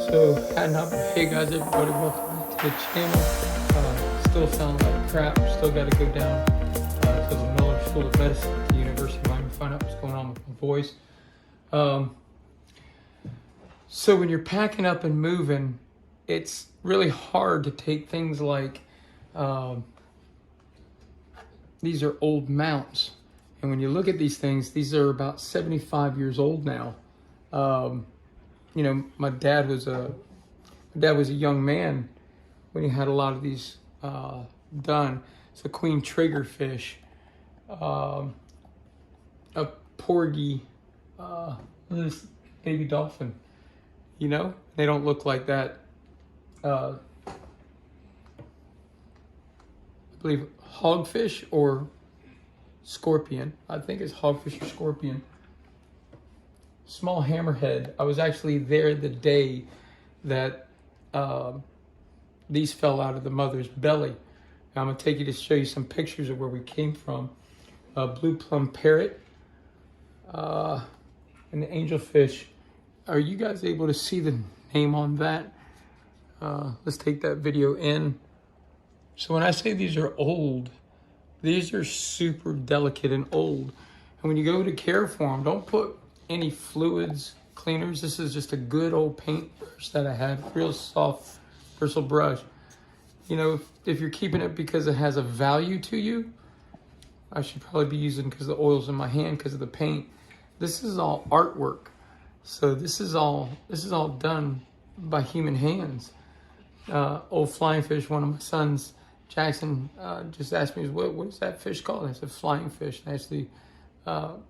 So, hey guys, everybody, welcome to the channel. Still sound like crap, still got to go down to the Miller School of Medicine at the University of Miami to find out what's going on with my voice. So when you're packing up and moving, it's really hard to take things like, these are old mounts. And when you look at these things, these are about 75 years old now. You know, my dad was a young man when he had a lot of these done. It's a queen triggerfish, a porgy, this baby dolphin. You know, they don't look like that. I believe hogfish or scorpion. I think it's hogfish or scorpion. Small hammerhead. I was actually there the day that these fell out of the mother's belly. Now I'm gonna take you to show you some pictures of where we came from. Blue plum parrot and the angelfish. Are you guys able to see the name on that? Let's take that video in. So when I say these are old, these are super delicate and old. And when you go to care for them, don't put any fluids, cleaners. This is just a good old paintbrush that I had, real soft bristle brush. You know, if you're keeping it because it has a value to you, I should probably be using, because the oil's in my hand because of the paint. This is all artwork. So this is all done by human hands. Old flying fish, one of my sons, Jackson, just asked me, what is that fish called? I said, flying fish. And actually, go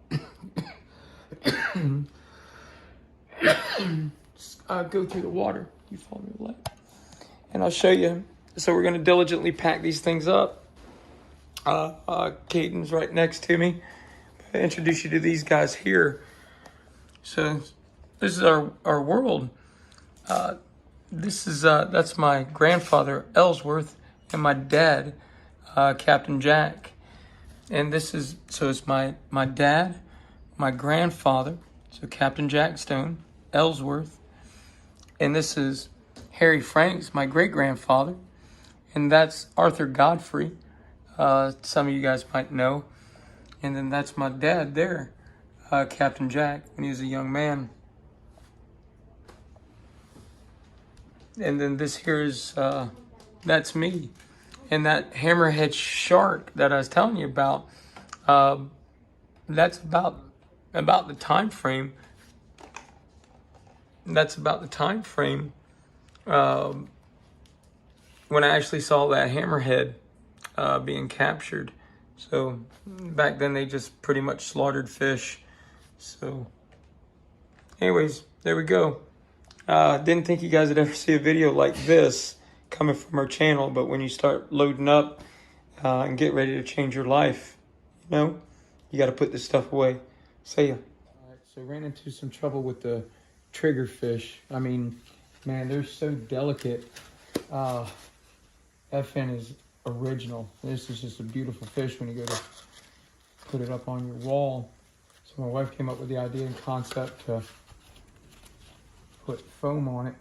through the water. You follow me left. And I'll show you. So we're going to diligently pack these things up. Caden's right next to me. I'll introduce you to these guys here. So this is our world. That's my grandfather, Ellsworth, and my dad, Captain Jack. And it's my dad, my grandfather, so Captain Jack Stone, Ellsworth. And this is Harry Franks, my great-grandfather. And that's Arthur Godfrey, some of you guys might know. And then that's my dad there, Captain Jack, when he was a young man. And then this here is, that's me. And that hammerhead shark that I was telling you about, that's about the time frame. That's about the time frame when I actually saw that hammerhead being captured. So back then they just pretty much slaughtered fish. So anyways, there we go. Didn't think you guys would ever see a video like this coming from our channel, but when you start loading up and get ready to change your life, you know, you got to put this stuff away. See ya. All right, so ran into some trouble with the triggerfish. I mean, man, they're so delicate. FN is original. This is just a beautiful fish when you go to put it up on your wall. So my wife came up with the idea and concept to put foam on it.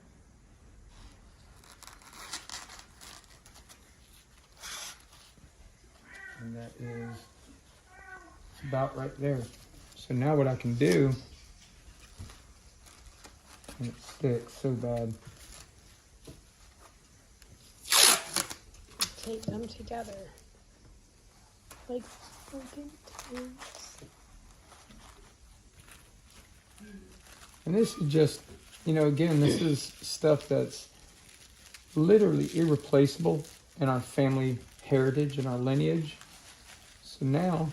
And that is about right there. So now what I can do, and it sticks so bad. Tape them together like broken tapes. And this is just, you know, again, this is stuff that's literally irreplaceable in our family heritage and our lineage. So now,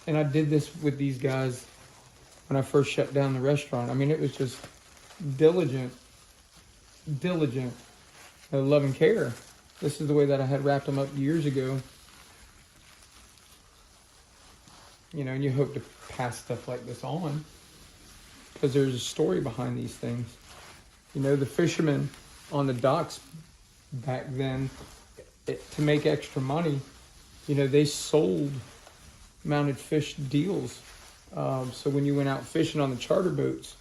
and I did this with these guys when I first shut down the restaurant. I mean, it was just diligent, love and care. This is the way that I had wrapped them up years ago. You know, and you hope to pass stuff like this on because there's a story behind these things. You know, the fishermen on the docks back then, to make extra money, you know, they sold mounted fish deals. So when you went out fishing on the charter boats,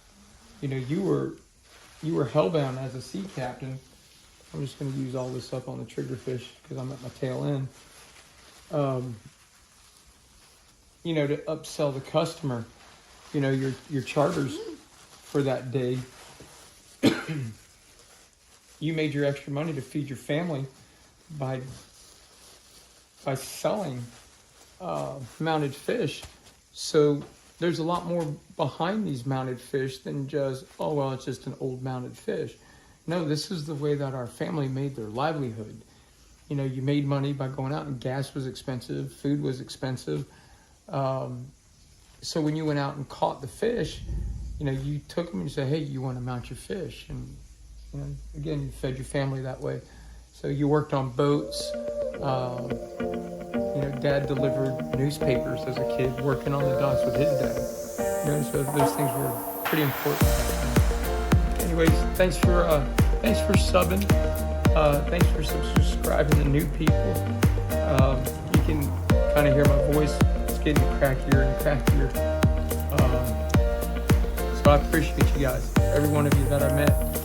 You know, you were hellbound as a sea captain. I'm just going to use all this up on the triggerfish because I'm at my tail end. You know, to upsell the customer, you know, your charters for that day. You made your extra money to feed your family by selling mounted fish. So there's a lot more behind these mounted fish than just, oh, well, it's just an old mounted fish. No, this is the way that our family made their livelihood. You know, you made money by going out, and gas was expensive, food was expensive. So when you went out and caught the fish, you know, you took them and you said, hey, you want to mount your fish? And, you know, again, you fed your family that way. So you worked on boats. You know, Dad delivered newspapers as a kid, working on the docks with his dad. You know, so those things were pretty important. Anyways, thanks for subbing. Thanks for subscribing to new people. You can kind of hear my voice. It's getting crackier and crackier. So I appreciate you guys, every one of you that I met.